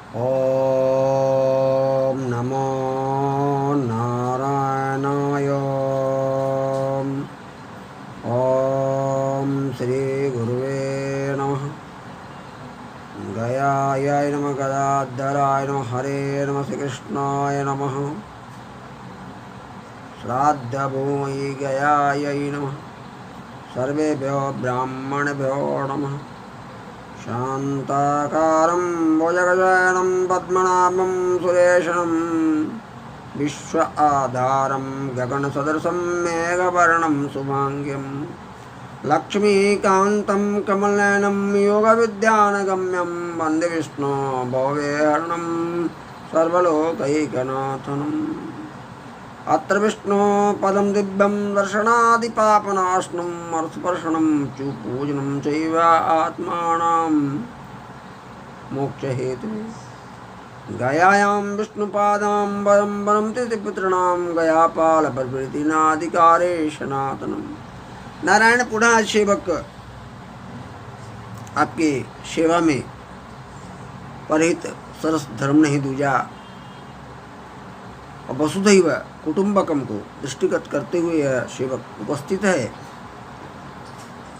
ओम नमो नारायणाय। ओम श्री गुरुवे नमः। गयाय नमः, गदाधराय नमः, हरे नमः, श्री कृष्णाय नमः। श्राद्धभूमि गयायै नमः। सर्वेभ्यो ब्राह्मणभ्यो नमः। शान्ताकारं भुजगशयनं पद्मनाभं सुरेशं विश्व आधारं गगनसदृशं मेघवर्णं शुभांग्यं लक्ष्मीकान्तं कमलनयनं योगविद्यानगम्यं वन्दे विष्णु भवेहरणं सर्वलोकैकनाथनम्। अत्र विष्णु पदं दिव्यं दर्शनादिपापनाशनं मरुत्स्पर्शनं च पूजनं चैव आत्मानां मोक्षहेतुः। गयायां विष्णुपादां वरं वरं तिथिपुत्राणां गयापालप्रभृतिनाधिकारे सनातनम्। नारायण पुनः सेवक आपके सेवा में परहित सरस धर्म नहीं दूजा और वसुधैव कुटुंबकम को दृष्टिगत करते हुए यह सेवक उपस्थित है।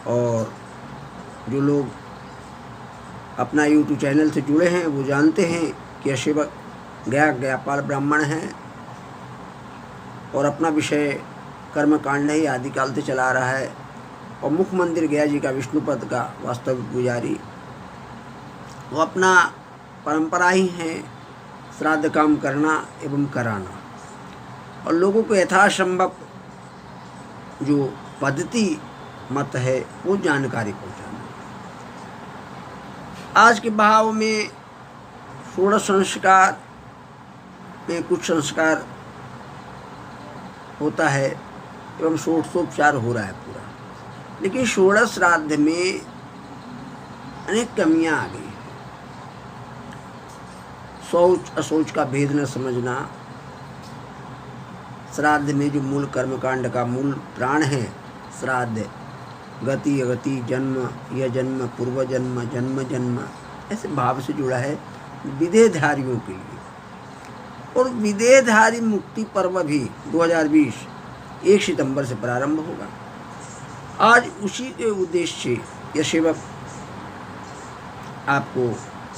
और जो लोग अपना YouTube चैनल से जुड़े हैं वो जानते हैं कि यह सेवक गयापाल ब्राह्मण हैं और अपना विषय कर्मकांड ही आदिकाल से चला रहा है और मुख्य मंदिर गया जी का विष्णुपद का वास्तविक पुजारी। वो अपना परंपरा ही है श्राद्ध काम करना एवं कराना और लोगों को यथासंभव जो पद्धति मत है वो जानकारी पहुंचाना। आज के भाव में षोडश संस्कार में कुछ संस्कार होता है एवं षोडशोपचार हो रहा है पूरा, लेकिन षोडश श्राद्ध में अनेक कमियां आ गई। शौच अशौच का भेद न समझना, श्राद्ध में जो मूल कर्मकांड का मूल प्राण है श्राद्ध, गति अगति, जन्म यह जन्म, पूर्व जन्म, जन्म जन्म, ऐसे भाव से जुड़ा है विदेहधारियों के लिए। और विदेहधारी मुक्ति पर्व भी 2020 1 सितंबर से प्रारंभ होगा। आज उसी के उद्देश्य से यह सेवक आपको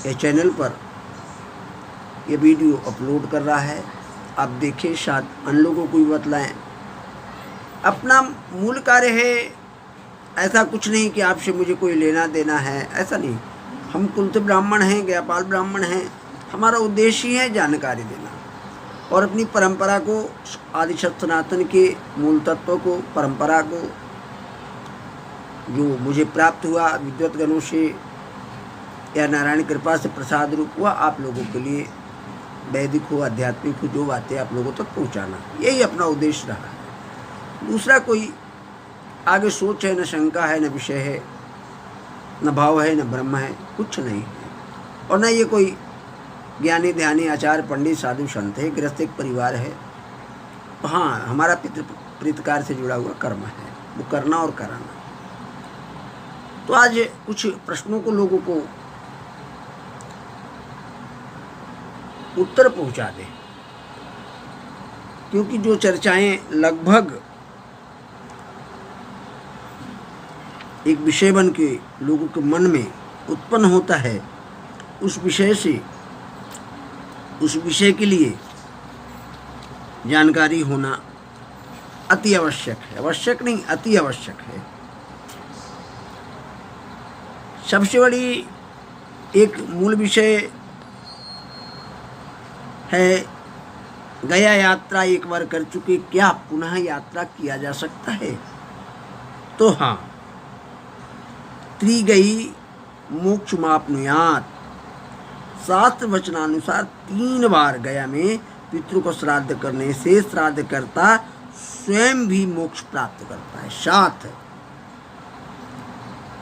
यह चैनल पर ये वीडियो अपलोड कर रहा है। आप देखें, साथ अन्य लोगों को भी बतलाएं। अपना मूल कार्य है, ऐसा कुछ नहीं कि आपसे मुझे कोई लेना देना है, ऐसा नहीं। हम कुल से ब्राह्मण हैं, गयापाल ब्राह्मण हैं, हमारा उद्देश्य ही है जानकारी देना और अपनी परंपरा को, आदिशक्त सनातन के मूल तत्व को, परंपरा को जो मुझे प्राप्त हुआ विद्वत गणों से या नारायण कृपा से प्रसाद रूप हुआ, आप लोगों के लिए वैदिक हो, आध्यात्मिक हो, जो बातें आप लोगों तक पहुंचाना, यही अपना उद्देश्य रहा है। दूसरा कोई आगे सोच है, न शंका है, न विषय है, न भाव है, न ब्रह्म है, कुछ नहीं है। और न ये कोई ज्ञानी ध्यानी आचार्य पंडित साधु संत है, गृहस्थ एक परिवार है। तो हाँ, हमारा प्रीतकार से जुड़ा हुआ कर्म है, वो करना और कराना। तो आज कुछ प्रश्नों को लोगों को उत्तर पहुंचा दे, क्योंकि जो चर्चाएं लगभग एक विषय बन के लोगों के मन में उत्पन्न होता है, उस विषय से, उस विषय के लिए जानकारी होना अति आवश्यक है। आवश्यक नहीं, अति आवश्यक है। सबसे बड़ी एक मूल विषय है, गया यात्रा एक बार कर चुके, क्या पुनः यात्रा किया जा सकता है? तो हाँ, त्रिगई मोक्षमाप्नुयात्, शास्त्र वचनानुसार 3 बार गया में पितृ को श्राद्ध करने से श्राद्ध करता स्वयं भी मोक्ष प्राप्त करता है। 7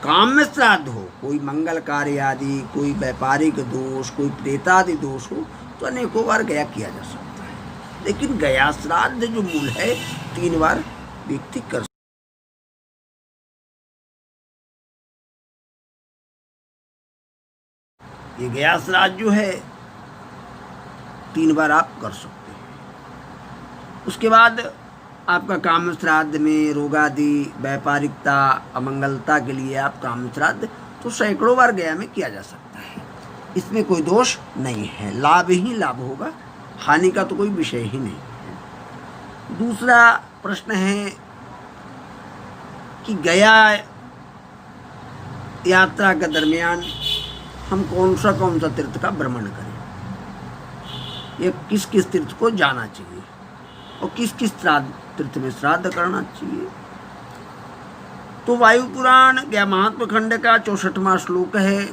काम में श्राद्ध हो, कोई मंगल कार्य आदि, कोई व्यापारिक दोष, कोई प्रेतादि दोष हो, तो अनेकों बार गया किया जा सकता है। लेकिन गया श्राद्ध जो मूल है 3 बार व्यक्ति कर। ये गया श्राद्ध जो है 3 बार आप कर सकते हैं। उसके बाद आपका काम श्राद्ध में रोगादि व्यापारिकता अमंगलता के लिए आप काम श्राद्ध तो सैकड़ों बार गया में किया जा सकता है, इसमें कोई दोष नहीं है, लाभ ही लाभ होगा, हानि का तो कोई विषय ही नहीं है। दूसरा प्रश्न है कि गया यात्रा के दरमियान हम कौन सा तीर्थ का भ्रमण करें, ये किस किस तीर्थ को जाना चाहिए और किस किस तीर्थ में श्राद्ध करना चाहिए। तो वायु पुराण या महात्म खंड का 64वां श्लोक है,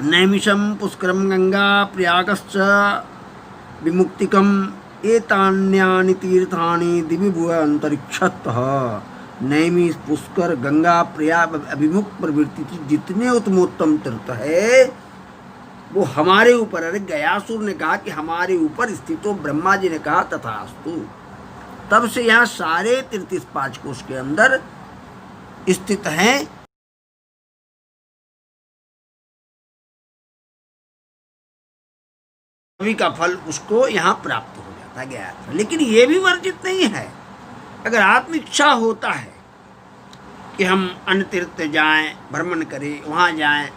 नैमिषम पुष्करम गंगा प्रयागश्च विमुक्तिकम एतान्यानि तीर्थानि दिवि भुव अंतरिक्षतः। नैमिष पुष्कर गंगा प्रयाग अभिमुख प्रवृत्ति की जितने उत्तमोत्तम तीर्थ है वो हमारे ऊपर, अरे गयासुर ने कहा कि हमारे ऊपर स्थित हो, ब्रह्मा जी ने कहा तथास्तु। तब से यहाँ सारे तीर्थ इस 5 कोश के अंदर स्थित हैं। सभी का फल उसको यहाँ प्राप्त हो जाता गया, लेकिन ये भी वर्जित नहीं है। अगर आत्म इच्छा होता है कि हम अन्य तीर्थ जाएं, भ्रमण करें, वहाँ जाएं,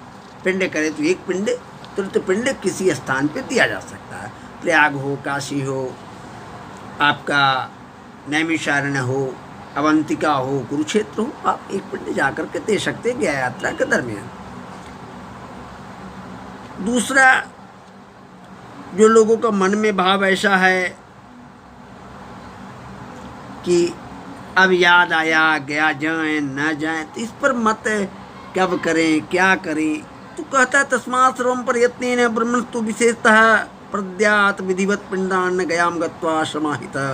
पिंड करें, तो एक पिंड तीर्थ पिंड किसी स्थान पे दिया जा सकता है। प्रयाग हो, काशी हो, आपका नैमिषारण्य हो, अवंतिका हो, कुरुक्षेत्र हो, आप एक पिंड जाकर के दे सकते हैं गया यात्रा के दरमियान। दूसरा, जो लोगों का मन में भाव ऐसा है कि अब याद आया गया जाएं न जाएं, तो इस पर मत कब करें क्या करें। तो कहता है तस्मात् सर्वं प्रयत्नेन ब्रह्मस्तु विशेषतः प्रद्यात् विधिवत् पिंडान्न गयाम गत्वा समाहितः।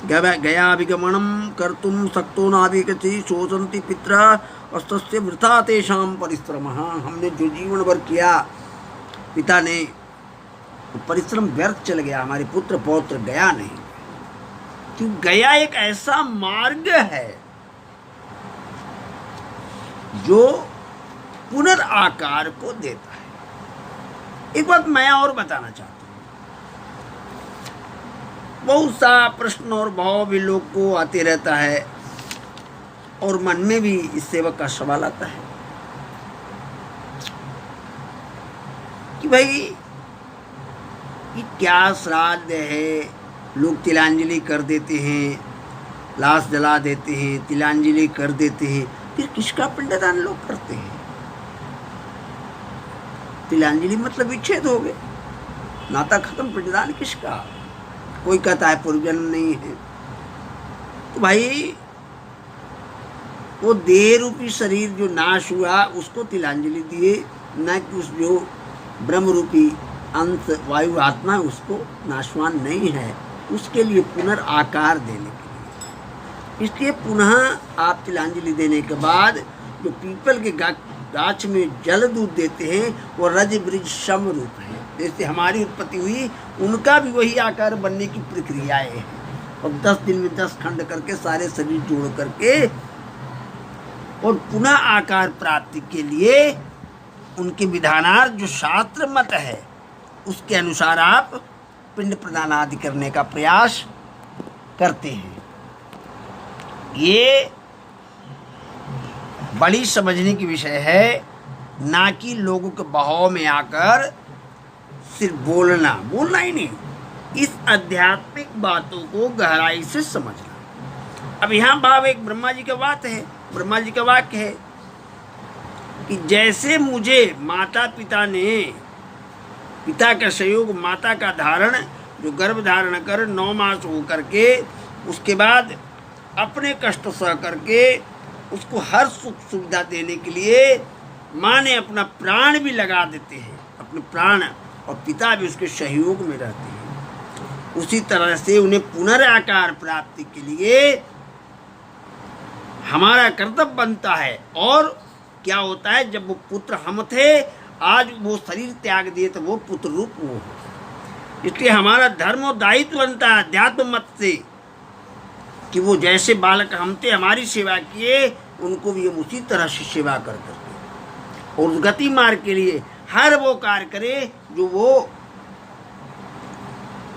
गयाभिगमनं कर्तुं शक्तो नाभिगच्छति शोचन्ति पितरः अस्तस्य वृथा तेषां परिश्रमः। हमने जो जीवन भर किया, पिता ने परिश्रम व्यर्थ चल गया, हमारे पुत्र पौत्र गया नहीं। क्यों? गया एक ऐसा मार्ग है जो पुनर्आकार को देता है। एक बात मैं और बताना चाहता हूं, बहुत सा प्रश्न और भाव भी लोग को आते रहता है और मन में भी इस सेवक का सवाल आता है कि भाई ये क्या श्राद्ध है, लोग तिलांजलि कर देते हैं, लाश जला देते हैं, तिलांजलि कर देते हैं, फिर किसका पिंडदान लोग करते हैं? तिलांजलि मतलब विच्छेद हो गए, नाता खत्म, पिंडदान किसका? कोई कहता है पूर्वजन्म नहीं है। तो भाई वो देह रूपी शरीर जो नाश हुआ उसको तिलांजलि दिए, न कि उस जो ब्रह्म रूपी अंश वायु आत्मा उसको नाशवान नहीं है, उसके लिए पुनर्आकार देने के लिए। इसलिए पुनः आप तिलांजलि देने के बाद जो पीपल के गाछ में जल दूध देते हैं वो रज ब्रिज सम रूप है। जैसे हमारी उत्पत्ति हुई, उनका भी वही आकार बनने की प्रक्रियाएं हैं। और 10 दिन में 10 खंड करके सारे शरीर जोड़ करके और पुनः आकार प्राप्ति के लिए उनके विधानार्थ जो शास्त्र मत है उसके अनुसार आप पिंड प्रदान आदि करने का प्रयास करते हैं। ये बड़ी समझने की विषय है, ना कि लोगों के बहाव में आकर सिर्फ बोलना ही नहीं, इस आध्यात्मिक बातों को गहराई से समझना। अब यहाँ भाव एक ब्रह्मा जी का बात है, ब्रह्मा जी का वाक्य है कि जैसे मुझे माता पिता ने, पिता का सहयोग, माता का धारण, जो गर्भ धारण कर 9 मास हो करके उसके बाद अपने कष्ट सह करके उसको हर सुख सुविधा देने के लिए माँ ने अपना प्राण भी लगा देते हैं, अपने प्राण, और पिता भी उसके सहयोग में रहते हैं। उसी तरह से उन्हें पुनर्आकार प्राप्ति के लिए हमारा कर्तव्य बनता है। और क्या होता है, जब वो पुत्र हम थे, आज वो शरीर त्याग दिए तो वो पुत्र रूप वो। इसलिए हमारा धर्म और दायित्व बनता है अध्यात्म मत से कि वो जैसे बालक हम थे, हमारी सेवा किए, उनको भी हम उसी तरह से सेवा कर करते और उस गति मार्ग के लिए हर वो कार्य करे जो वो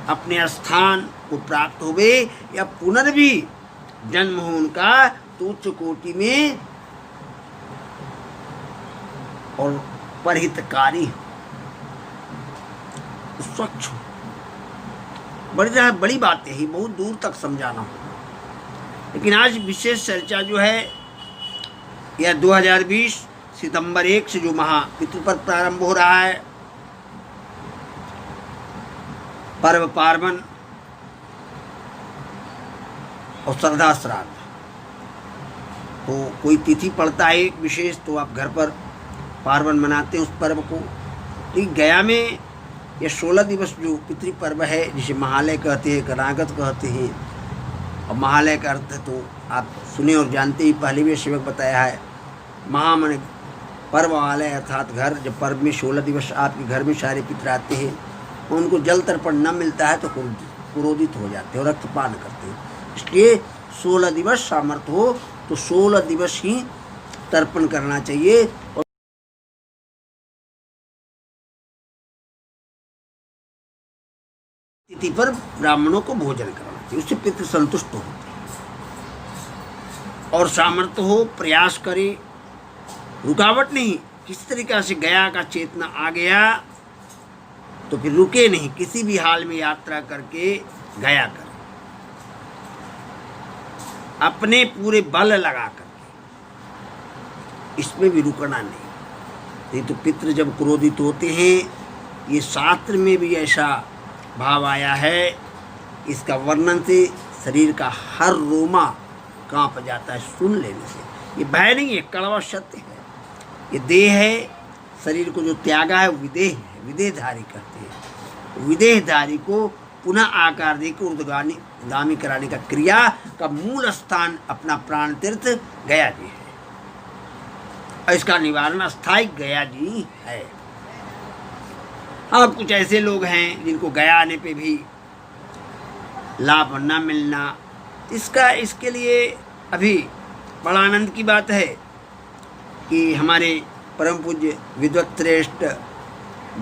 अपने स्थान को प्राप्त होवे या पुनर्भी जन्म हो उनका तो उच्च कोटि में और परहितकारी हो, स्वच्छ हो। बड़ी बात है, बहुत दूर तक समझाना हो। लेकिन आज विशेष चर्चा जो है यह 2020 सितंबर 1 से जो महापितृ पर्व प्रारंभ हो रहा है, पर्व पार्वण और श्रद्धा श्राद्ध, तो कोई तिथि पड़ता है एक विशेष तो आप घर पर पार्वण मनाते हैं उस पर्व को। ठीक गया में यह 16 दिवस जो पितृ पर्व है जिसे महालय कहते हैं, गणागत कहते हैं। और महालय का अर्थ तो आप सुने और जानते ही, पहले भी सेवक बताया है। महामन पर्व आलय अर्थात घर, जब पर्व में 16 दिवस आपके घर में सारे पितृ आते हैं, उनको जल तर्पण न मिलता है तो क्रोधित हो जाते हैं और रक्तपान करते हैं। इसलिए 16 दिवस सामर्थ्य हो तो 16 दिवस ही तर्पण करना चाहिए। और तिथि पर ब्राह्मणों को भोजन करना चाहिए, उससे पितृ संतुष्ट होते हैं। और सामर्थ्य हो प्रयास करे, रुकावट नहीं। किस तरीका से गया का चेतना आ गया तो फिर रुके नहीं, किसी भी हाल में यात्रा करके गया करें, अपने पूरे बल लगा करके, इसमें भी रुकना नहीं। तो पितृ जब क्रोधित होते हैं, ये शास्त्र में भी ऐसा भाव आया है, इसका वर्णन से शरीर का हर रोमा कांप जाता है सुन लेने से। ये भय नहीं है, कड़वा सत्य है। ये देह है, शरीर को जो त्यागा है विदेह है, विदेहधारी कहते हैं। विदेहधारी को पुनः आकार देकर ऊर्ध्वगामी कराने का क्रिया का मूल स्थान अपना प्राण तीर्थ गया जी है, और इसका निवारण स्थायी गया जी है। अब कुछ ऐसे लोग हैं जिनको गया आने पे भी लाभ न मिलना, इसके लिए अभी बड़ा आनंद की बात है कि हमारे परम पूज्य विद्वत श्रेष्ठ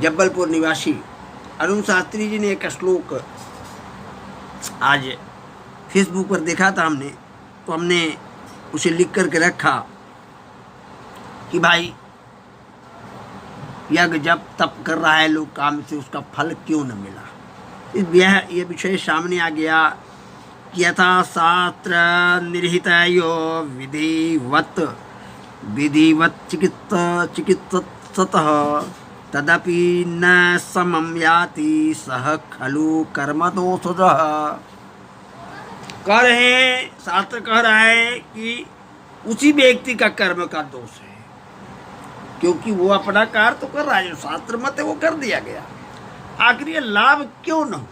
जबलपुर निवासी अरुण शास्त्री जी ने एक श्लोक आज फेसबुक पर देखा था हमने, तो हमने उसे लिख करके रखा कि भाई यज्ञ जब तप कर रहा है लोग काम से, उसका फल क्यों न मिला। यह विषय सामने आ गया कि यथा शास्त्र निहितयो विधिवत चिकित्सतः तदपि न समं याति सह खलु कर्म दोषः। कह रहे हैं, शास्त्र कह रहा है कि उसी व्यक्ति का कर्म का दोष है, क्योंकि वो अपना कार्य तो कर रहा है, जो शास्त्र मत है वो कर दिया गया। आखिर ये लाभ क्यों न हो?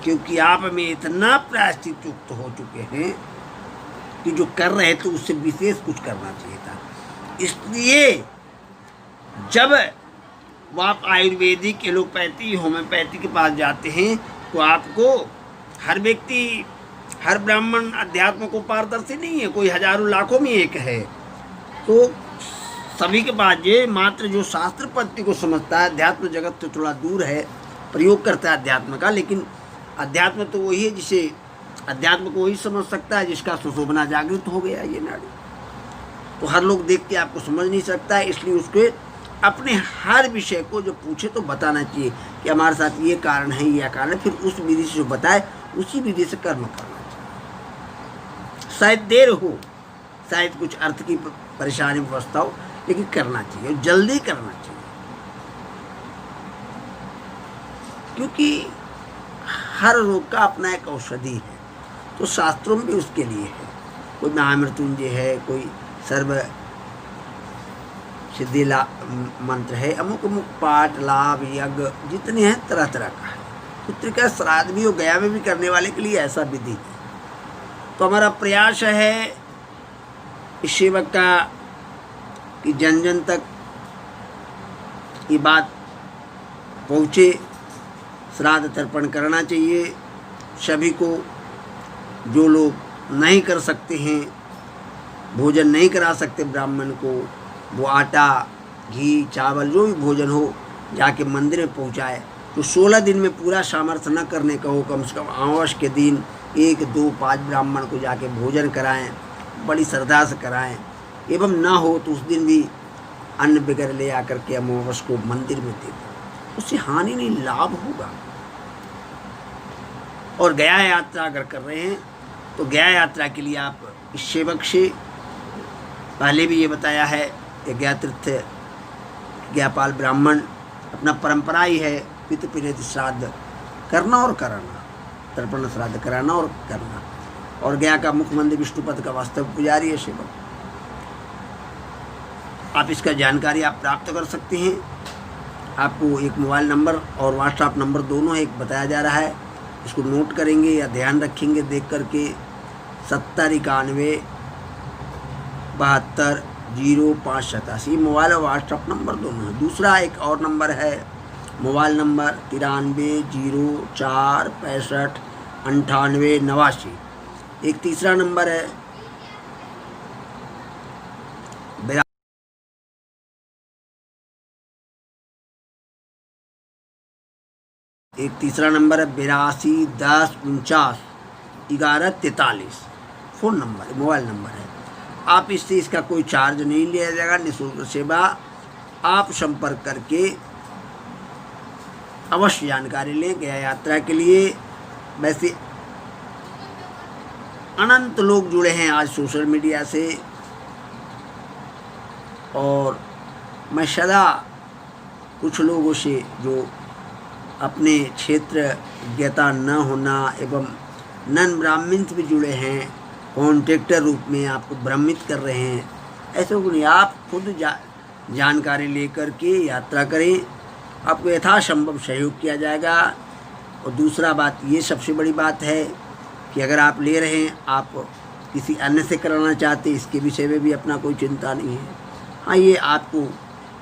क्योंकि आप में इतना प्रायश्चित युक्त हो चुके हैं कि जो कर रहे थे उससे विशेष कुछ करना चाहिए था। इसलिए जब वो आप आयुर्वेदिक, एलोपैथी, होम्योपैथी के पास जाते हैं तो आपको हर व्यक्ति, हर ब्राह्मण अध्यात्म को पारदर्शी नहीं है, कोई हजारों लाखों में एक है। तो सभी के पास ये मात्र जो शास्त्र पद्धति को समझता है, अध्यात्म जगत से थोड़ा दूर है, प्रयोग करता है अध्यात्म का, लेकिन अध्यात्म तो वही है जिसे अध्यात्म को वही समझ सकता है जिसका सुशोभना जागृत हो गया ये नाड़ी। तो हर लोग देख के आपको समझ नहीं सकता है, इसलिए उसके अपने हर विषय को जो पूछे तो बताना चाहिए कि हमारे साथ ये कारण है, ये कारण है, फिर उस विधि से जो बताए उसी विधि से कर्म करना चाहिए। शायद देर हो, शायद कुछ अर्थ की परेशानी व्यवस्था हो, लेकिन करना चाहिए, जल्दी करना चाहिए, क्योंकि हर रोग का अपना एक औषधि है। तो शास्त्रों में भी उसके लिए है, कोई महामृत्युंजय है, कोई सर्व सिद्धि मंत्र है, अमुक अमुक पाठ, लाभ, यज्ञ जितने हैं तरह तरह का है। पुत्र का श्राद्ध भी हो, गया में भी करने वाले के लिए ऐसा विधि है। तो हमारा प्रयास है इस सेवक का कि जन जन तक ये बात पहुँचे। श्राद्ध तर्पण करना चाहिए सभी को। जो लोग नहीं कर सकते हैं, भोजन नहीं करा सकते ब्राह्मण को, वो आटा, घी, चावल जो भी भोजन हो जाके मंदिर में पहुँचाए, तो 16 दिन में पूरा सामर्थ्य न करने का हो, कम से कम अमावस के दिन 1, 2, 5 ब्राह्मण को जाके भोजन कराएं, बड़ी श्रद्धा से कराएं। एवं ना हो तो उस दिन भी अन्न वगैरह ले आकर के अमावस को मंदिर में दे दें, उससे हानि नहीं, लाभ होगा। और गया यात्रा अगर कर रहे हैं तो गया यात्रा के लिए आप इस सेवक से, पहले भी ये बताया है, गया तीर्थ गयापाल ब्राह्मण अपना परंपरा ही है पितृ श्राद्ध करना और कराना, तर्पण श्राद्ध कराना और करना। और गया का मुख्य मंदिर विष्णुपद का वास्तव पुजारी है सेवक। आप इसका जानकारी आप प्राप्त कर सकते हैं। आपको एक मोबाइल नंबर और व्हाट्सएप नंबर दोनों एक बताया जा रहा है, इसको नोट करेंगे या ध्यान रखेंगे देख करके। 70 91 72 05 87 मोबाइल और व्हाट्सएप नंबर दोनों है। दूसरा एक और नंबर है, मोबाइल नंबर 93 04 65 98 89। एक तीसरा नंबर है एक तीसरा नंबर है 82 10 49 11 43। फ़ोन नंबर, मोबाइल नंबर है। आप इससे इसका कोई चार्ज नहीं लिया जाएगा, निःशुल्क सेवा। आप संपर्क करके अवश्य जानकारी लें गया यात्रा के लिए। वैसे अनंत लोग जुड़े हैं आज सोशल मीडिया से, और मैं सदा कुछ लोगों से जो अपने क्षेत्र ज्ञाता न होना एवं नन ब्राह्मण भी जुड़े हैं, कॉन्ट्रैक्टर रूप में आपको भ्रमित कर रहे हैं, ऐसे को नहीं। आप खुद जानकारी लेकर के यात्रा करें, आपको यथासंभव सहयोग किया जाएगा। और दूसरा बात, ये सबसे बड़ी बात है कि अगर आप ले रहे हैं, आप किसी अन्य से कराना चाहते, इसके विषय में भी अपना कोई चिंता नहीं है। हाँ, ये आपको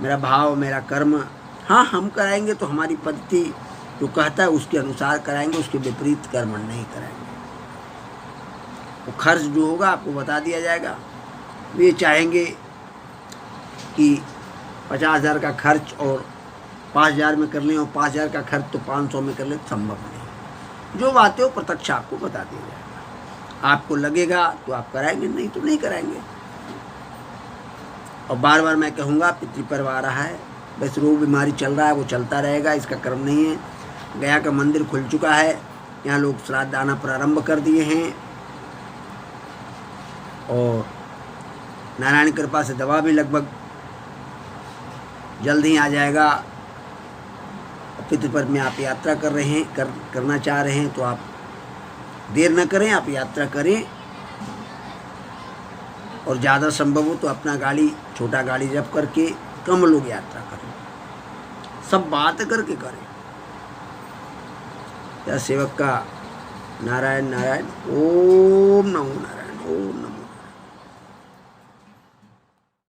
मेरा भाव, मेरा कर्म, हाँ हम कराएंगे तो हमारी पद्धति जो कहता है उसके अनुसार कराएंगे, उसके विपरीत कर्म नहीं कराएंगे। वो खर्च जो होगा आपको बता दिया जाएगा। वे चाहेंगे कि 50,000 का खर्च और 5,000 में कर लें, और 5,000 का खर्च तो 500 में कर लें, संभव नहीं। जो बातें वो प्रत्यक्ष आपको बता दिया जाएगा। आपको लगेगा तो आप कराएंगे, नहीं तो नहीं कराएंगे। और बार बार मैं कहूँगा, पितृपर्व आ रहा है, बस रोग बीमारी चल रहा है, वो चलता रहेगा, इसका क्रम नहीं है। गया का मंदिर खुल चुका है, यहाँ लोग श्राद्ध आना प्रारंभ कर दिए हैं, और नारायण कृपा से दवा भी लगभग जल्द ही आ जाएगा। पितृपर्व में आप यात्रा कर रहे हैं, करना चाह रहे हैं तो आप देर न करें, आप यात्रा करें। और ज़्यादा संभव हो तो अपना गाड़ी, छोटा गाड़ी रिजर्व करके कम लोग यात्रा करें, सब बात करके करें। या सेवक का नारायण नारायण, ओम नमो नारायण, ओम नमो।